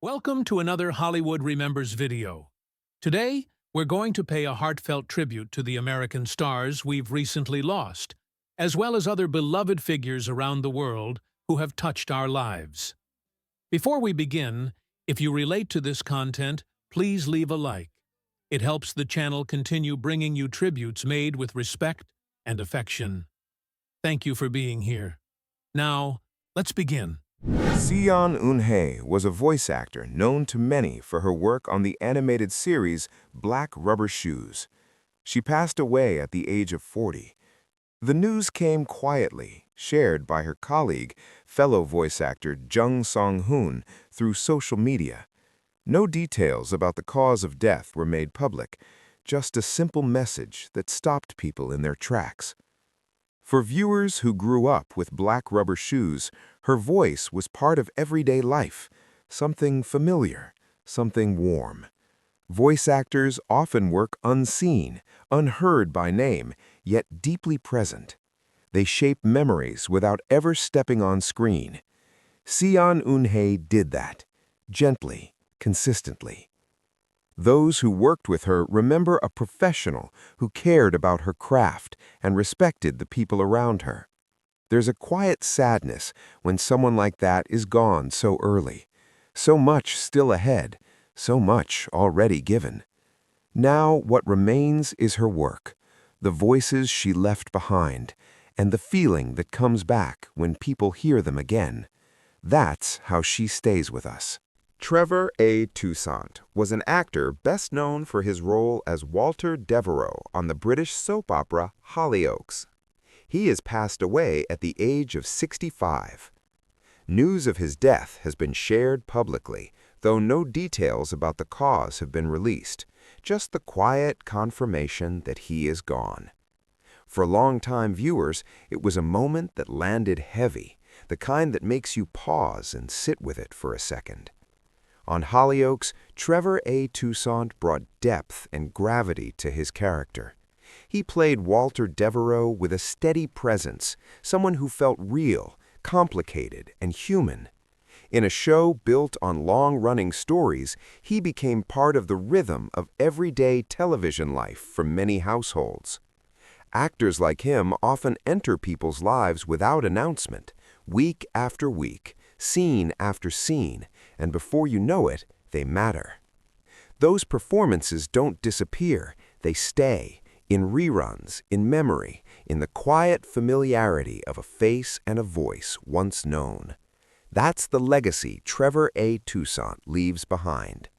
Welcome to another Hollywood Remembers video. Today, we're going to pay a heartfelt tribute to the American stars we've recently lost, as well as other beloved figures around the world who have touched our lives. Before we begin, if you relate to this content, please leave a like. It helps the channel continue bringing you tributes made with respect and affection. Thank you for being here. Now, let's begin. Seon Eun-hae was a voice actor known to many for her work on the animated series Black Rubber Shoes. She passed away at the age of 40. The news came quietly, shared by her colleague, fellow voice actor Jung Song-hoon, through social media. No details about the cause of death were made public, just a simple message that stopped people in their tracks. For viewers who grew up with Black Rubber Shoes, her voice was part of everyday life, something familiar, something warm. Voice actors often work unseen, unheard by name, yet deeply present. They shape memories without ever stepping on screen. Seon Eun-hae did that, gently, consistently. Those who worked with her remember a professional who cared about her craft and respected the people around her. There's a quiet sadness when someone like that is gone so early. So much still ahead, so much already given. Now what remains is her work, the voices she left behind, and the feeling that comes back when people hear them again. That's how she stays with us. Trevor A. Toussaint was an actor best known for his role as Walter Devereux on the British soap opera Hollyoaks. He has passed away at the age of 65. News of his death has been shared publicly, though no details about the cause have been released, just the quiet confirmation that he is gone. For longtime viewers, it was a moment that landed heavy, the kind that makes you pause and sit with it for a second. On Hollyoaks, Trevor A. Toussaint brought depth and gravity to his character. He played Walter Devereux with a steady presence, someone who felt real, complicated, and human. In a show built on long-running stories, he became part of the rhythm of everyday television life for many households. Actors like him often enter people's lives without announcement, week after week, scene after scene, and before you know it, they matter. Those performances don't disappear, they stay, in reruns, in memory, in the quiet familiarity of a face and a voice once known. That's the legacy Trevor A. Toussaint leaves behind.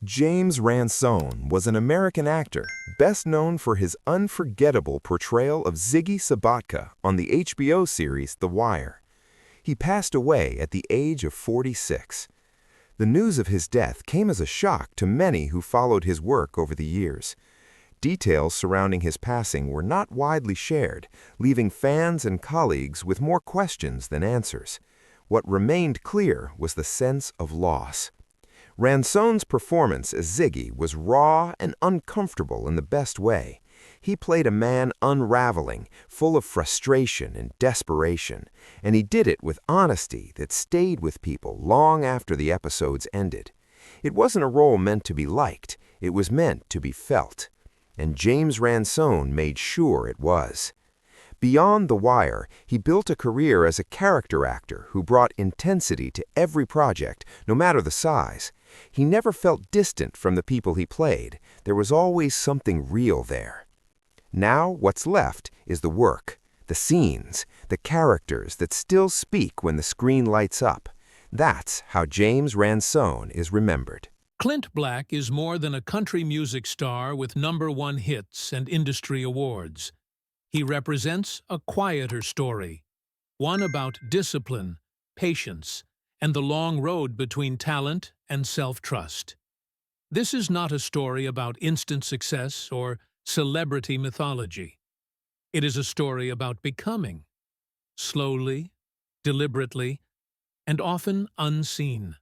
James Ransone was an American actor, best known for his unforgettable portrayal of Ziggy Sobotka on the HBO series The Wire. He passed away at the age of 46. The news of his death came as a shock to many who followed his work over the years. Details surrounding his passing were not widely shared, leaving fans and colleagues with more questions than answers. What remained clear was the sense of loss. Ransone's performance as Ziggy was raw and uncomfortable in the best way. He played a man unraveling, full of frustration and desperation, and he did it with honesty that stayed with people long after the episodes ended. It wasn't a role meant to be liked, it was meant to be felt. And James Ransone made sure it was. Beyond The Wire, he built a career as a character actor who brought intensity to every project, no matter the size. He never felt distant from the people he played. There was always something real there. Now, what's left is the work, the scenes, the characters that still speak when the screen lights up. That's how James Ransone is remembered. Clint Black is more than a country music star with #1 hits and industry awards. He represents a quieter story, one about discipline, patience, and the long road between talent and self-trust. This is not a story about instant success or celebrity mythology. It is a story about becoming, slowly, deliberately, and often unseen.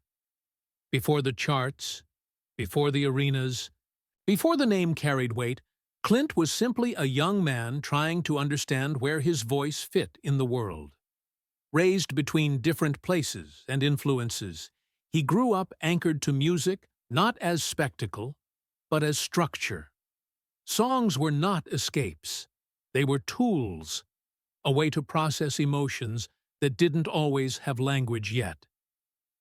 Before the charts, before the arenas, before the name carried weight, Clint was simply a young man trying to understand where his voice fit in the world. Raised between different places and influences, He grew up anchored to music not as spectacle, but as structure. Songs were not escapes. They were tools, a way to process emotions that didn't always have language yet.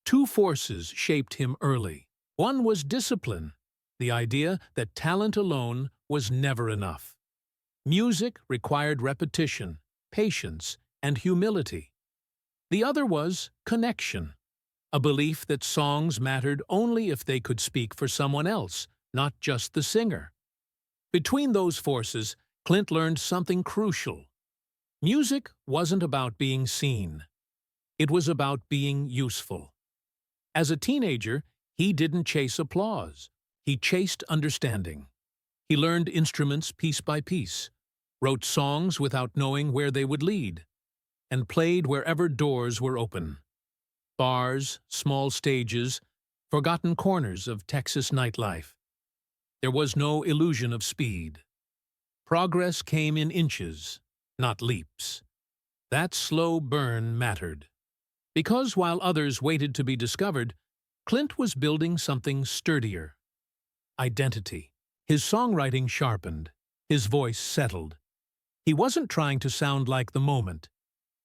Two forces shaped him early. One was discipline, the idea that talent alone was never enough. Music required repetition, patience, and humility. The other was connection, a belief that songs mattered only if they could speak for someone else, not just the singer. Between those forces, Clint learned something crucial. Music wasn't about being seen. It was about being useful. As a teenager, he didn't chase applause. He chased understanding. He learned instruments piece by piece, wrote songs without knowing where they would lead, and played wherever doors were open. Bars, small stages, forgotten corners of Texas nightlife. There was no illusion of speed. Progress came in inches, not leaps. That slow burn mattered. Because while others waited to be discovered, Clint was building something sturdier. Identity. His songwriting sharpened. His voice settled. He wasn't trying to sound like the moment.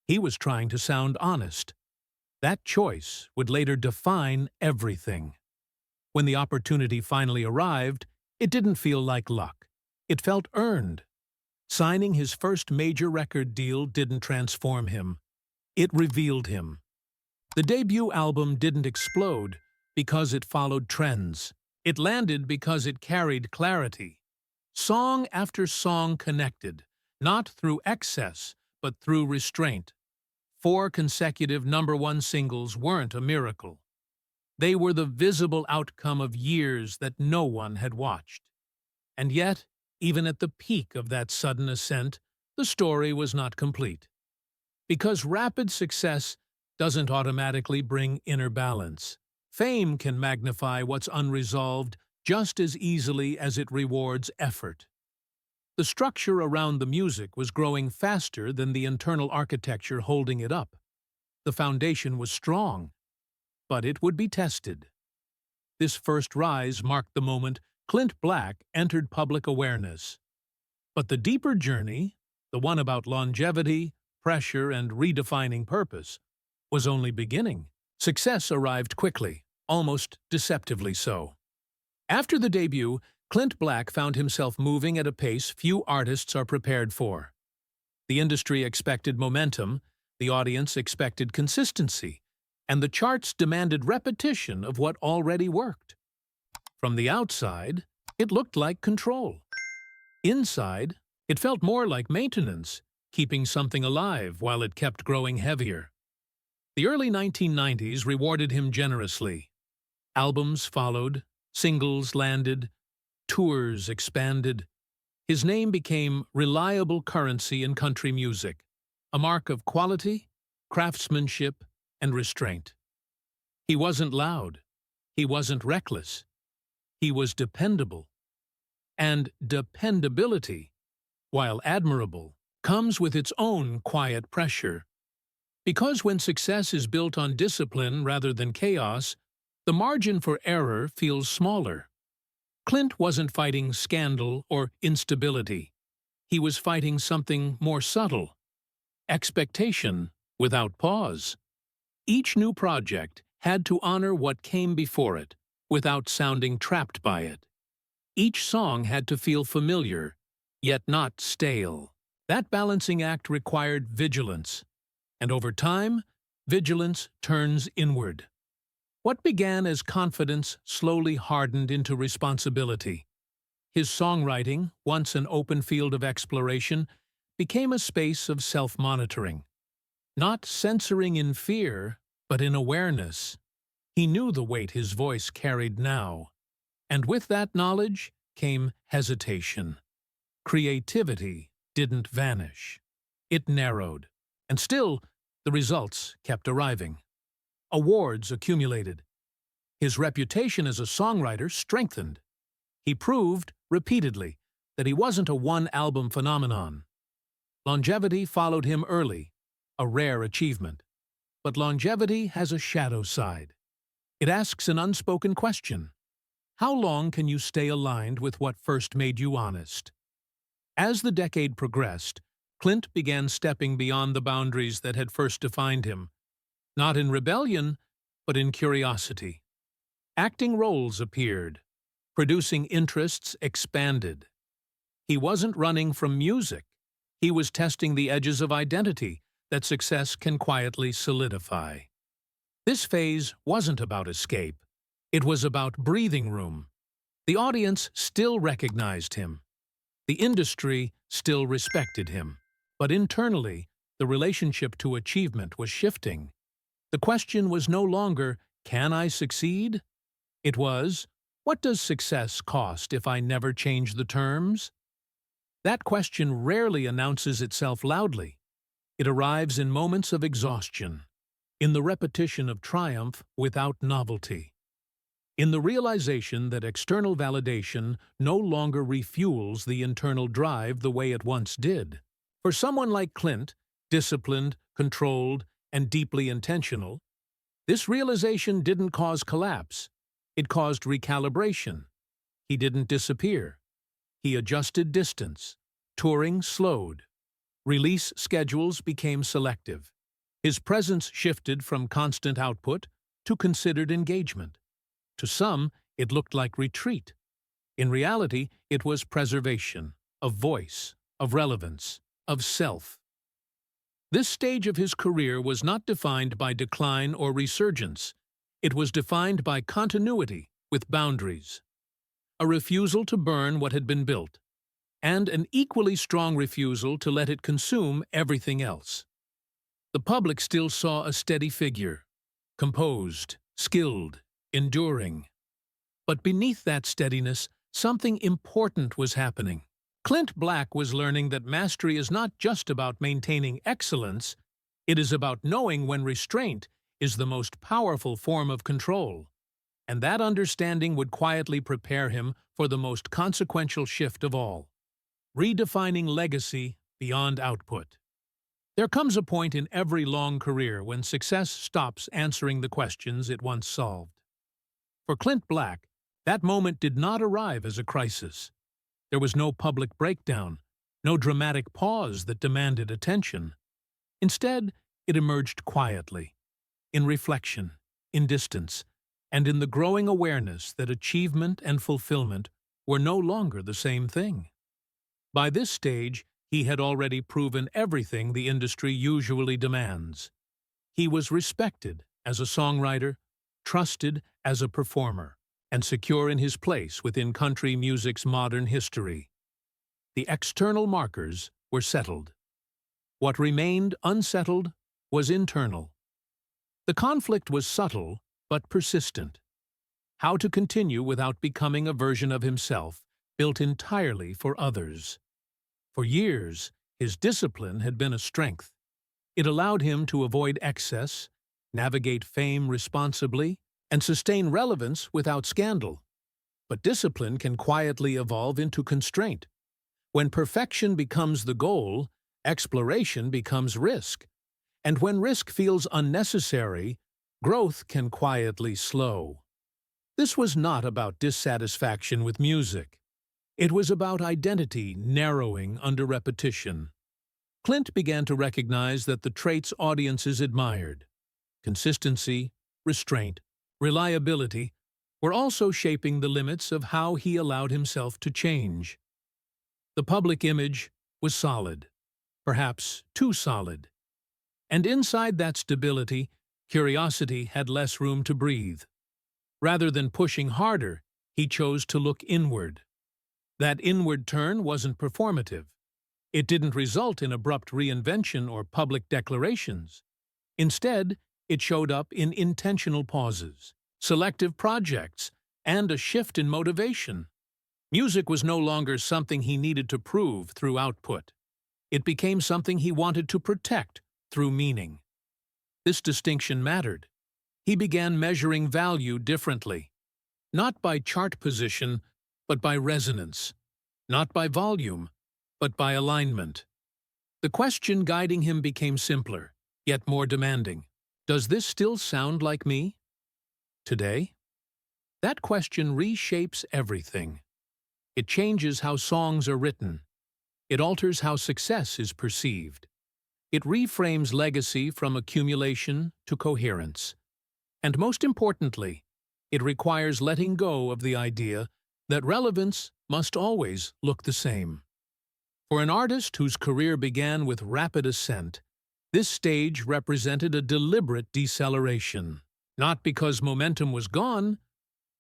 He was trying to sound honest. That choice would later define everything. When the opportunity finally arrived, it didn't feel like luck. It felt earned. Signing his first major record deal didn't transform him. It revealed him. The debut album didn't explode because it followed trends. It landed because it carried clarity. Song after song connected, not through excess, but through restraint. 4 consecutive #1 singles weren't a miracle. They were the visible outcome of years that no one had watched. And yet, even at the peak of that sudden ascent, the story was not complete. Because rapid success doesn't automatically bring inner balance. Fame can magnify what's unresolved just as easily as it rewards effort. The structure around the music was growing faster than the internal architecture holding it up. The foundation was strong, but it would be tested. This first rise marked the moment Clint Black entered public awareness. But the deeper journey, the one about longevity, pressure, and redefining purpose, was only beginning. Success arrived quickly, almost deceptively so. After the debut, Clint Black found himself moving at a pace few artists are prepared for. The industry expected momentum, the audience expected consistency, and the charts demanded repetition of what already worked. From the outside, it looked like control. Inside, it felt more like maintenance, keeping something alive while it kept growing heavier. The early 1990s rewarded him generously. Albums followed, singles landed, tours expanded. His name became reliable currency in country music, a mark of quality, craftsmanship, and restraint. He wasn't loud. He wasn't reckless. He was dependable. And dependability, while admirable, comes with its own quiet pressure. Because when success is built on discipline rather than chaos, the margin for error feels smaller. Clint wasn't fighting scandal or instability. He was fighting something more subtle: expectation without pause. Each new project had to honor what came before it, without sounding trapped by it. Each song had to feel familiar, yet not stale. That balancing act required vigilance. And over time, vigilance turns inward. What began as confidence slowly hardened into responsibility. His songwriting, once an open field of exploration, became a space of self-monitoring. Not censoring in fear, but in awareness. He knew the weight his voice carried now. And with that knowledge came hesitation. Creativity didn't vanish. It narrowed. And still, the results kept arriving. Awards accumulated. His reputation as a songwriter strengthened. He proved, repeatedly, that he wasn't a one-album phenomenon. Longevity followed him early, a rare achievement. But longevity has a shadow side. It asks an unspoken question. How long can you stay aligned with what first made you honest? As the decade progressed, Clint began stepping beyond the boundaries that had first defined him, not in rebellion, but in curiosity. Acting roles appeared. Producing interests expanded. He wasn't running from music. He was testing the edges of identity that success can quietly solidify. This phase wasn't about escape. It was about breathing room. The audience still recognized him. The industry still respected him. But internally, the relationship to achievement was shifting. The question was no longer, can I succeed? It was, what does success cost if I never change the terms? That question rarely announces itself loudly. It arrives in moments of exhaustion, in the repetition of triumph without novelty, in the realization that external validation no longer refuels the internal drive the way it once did. For someone like Clint, disciplined, controlled, and deeply intentional, this realization didn't cause collapse. It caused recalibration. He didn't disappear. He adjusted distance. Touring slowed. Release schedules became selective. His presence shifted from constant output to considered engagement. To some, it looked like retreat. In reality, it was preservation, of voice, of relevance, of self. This stage of his career was not defined by decline or resurgence. It was defined by continuity with boundaries. A refusal to burn what had been built, and an equally strong refusal to let it consume everything else. The public still saw a steady figure, composed, skilled, enduring. But beneath that steadiness, something important was happening. Clint Black was learning that mastery is not just about maintaining excellence, it is about knowing when restraint is the most powerful form of control. And that understanding would quietly prepare him for the most consequential shift of all, redefining legacy beyond output. There comes a point in every long career when success stops answering the questions it once solved. For Clint Black, that moment did not arrive as a crisis. There was no public breakdown, no dramatic pause that demanded attention. Instead, it emerged quietly, in reflection, in distance, and in the growing awareness that achievement and fulfillment were no longer the same thing. By this stage, he had already proven everything the industry usually demands. He was respected as a songwriter, trusted as a performer, and secure in his place within country music's modern history. The external markers were settled. What remained unsettled was internal. The conflict was subtle but persistent. How to continue without becoming a version of himself built entirely for others. For years, his discipline had been a strength. It allowed him to avoid excess, navigate fame responsibly, and sustain relevance without scandal. But discipline can quietly evolve into constraint. When perfection becomes the goal, exploration becomes risk. And when risk feels unnecessary, growth can quietly slow. This was not about dissatisfaction with music. It was about identity narrowing under repetition. Clint began to recognize that the traits audiences admired, consistency, restraint, reliability, were also shaping the limits of how he allowed himself to change. The public image was solid, perhaps too solid. And inside that stability, curiosity had less room to breathe. Rather than pushing harder, he chose to look inward. That inward turn wasn't performative. It didn't result in abrupt reinvention or public declarations. Instead, it showed up in intentional pauses, selective projects, and a shift in motivation. Music was no longer something he needed to prove through output. It became something he wanted to protect through meaning. This distinction mattered. He began measuring value differently, not by chart position, but by resonance, not by volume, but by alignment. The question guiding him became simpler, yet more demanding. Does this still sound like me? Today? That question reshapes everything. It changes how songs are written. It alters how success is perceived. It reframes legacy from accumulation to coherence. And most importantly, it requires letting go of the idea that relevance must always look the same. For an artist whose career began with rapid ascent, this stage represented a deliberate deceleration, not because momentum was gone,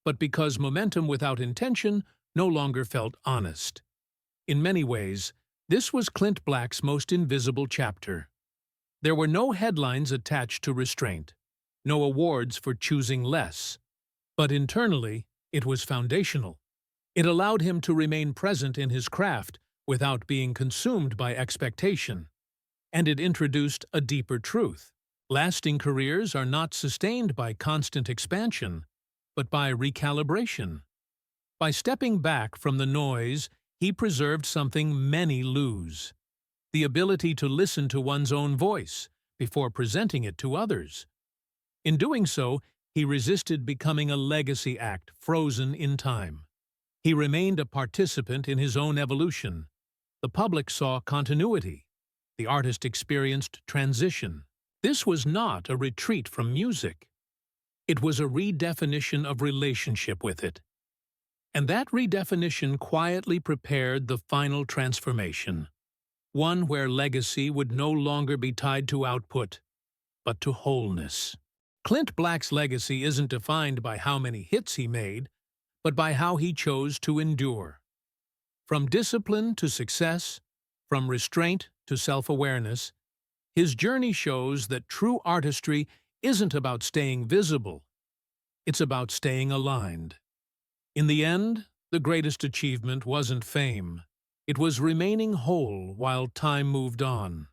but because momentum without intention no longer felt honest. In many ways, this was Clint Black's most invisible chapter. There were no headlines attached to restraint, no awards for choosing less. But internally, it was foundational. It allowed him to remain present in his craft without being consumed by expectation. And it introduced a deeper truth. Lasting careers are not sustained by constant expansion, but by recalibration. By stepping back from the noise, he preserved something many lose: the ability to listen to one's own voice before presenting it to others. In doing so, he resisted becoming a legacy act frozen in time. He remained a participant in his own evolution. The public saw continuity. The artist experienced transition. This was not a retreat from music. It was a redefinition of relationship with it. And that redefinition quietly prepared the final transformation, one where legacy would no longer be tied to output, but to wholeness. Clint Black's legacy isn't defined by how many hits he made, but by how he chose to endure. From discipline to success, from restraint to self-awareness, his journey shows that true artistry isn't about staying visible. It's about staying aligned. In the end, the greatest achievement wasn't fame. It was remaining whole while time moved on.